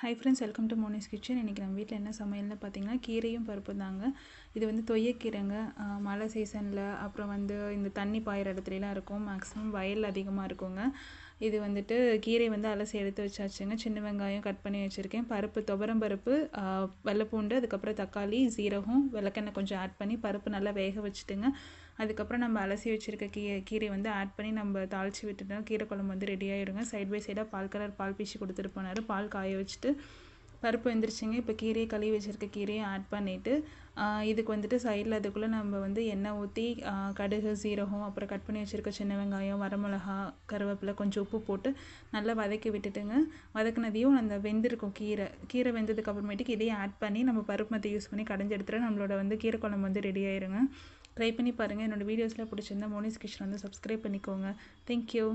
High friends, welcome to Monis kitchen. இன்றைக்கி நம்ம வீட்டில் என்ன சமையல்னு பார்த்தீங்கன்னா கீரையும் பருப்பு தாங்க. இது வந்து தொய்யக்கீரைங்க. மழை சீசனில் அப்புறம் வந்து இந்த தண்ணி பாயிற இடத்துலலாம் இருக்கும். மேக்ஸிமம் வயல் அதிகமாக இருக்குங்க. இது வந்துட்டு கீரை வந்து அலசி எடுத்து வச்சாச்சுங்க. சின்ன வெங்காயம் கட் பண்ணி வச்சுருக்கேன். பருப்பு துவரம் பருப்பு, வெள்ளைப்பூண்டு, அதுக்கப்புறம் தக்காளி, சீரகம், விளக்கெண்ணெய் கொஞ்சம் ஆட் பண்ணி பருப்பு நல்லா வேக வச்சுட்டுங்க. அதுக்கப்புறம் நம்ம அலசி வச்சுருக்க கீரை வந்து ஆட் பண்ணி நம்ம தாளித்து விட்டுட்டோம். கீரை குழம்பு வந்து ரெடி ஆகிடுங்க. சைட் பை சைடாக பால் கலர் பால் பீச்சி கொடுத்துட்டு போனார். பால் காய வச்சுட்டு பருப்பு வெந்துருச்சுங்க. இப்போ கீரையை கழுவி வச்சுருக்க கீரையை ஆட் பண்ணிவிட்டு இதுக்கு வந்துட்டு சைடில் அதுக்குள்ளே நம்ம வந்து எண்ணெய் ஊற்றி கடுகு, சீரகம், அப்புறம் கட் பண்ணி வச்சுருக்க சின்ன வெங்காயம், வரமிளகா, கருவேப்பிலை, கொஞ்சம் உப்பு போட்டு நல்லா வதக்கி விட்டுட்டுங்க. வதக்குனதையும் அந்த வெந்திருக்கும் கீரை வெந்ததுக்கு அப்புறமேட்டுக்கு இதையும் ஆட் பண்ணி நம்ம பருப்பு மத்தி யூஸ் பண்ணி கடைஞ்சி எடுத்துகிட்டு நம்மளோட வந்து கீரை குழம்பு வந்து ரெடி ஆயிருங்க. ட்ரை பண்ணி பாருங்கள். என்னோடய வீடியோஸில் பிடிச்சிருந்தா மோனிஸ் கிச்சன் வந்து சப்ஸ்கிரைப் பண்ணிக்கோங்க. தேங்க்யூ.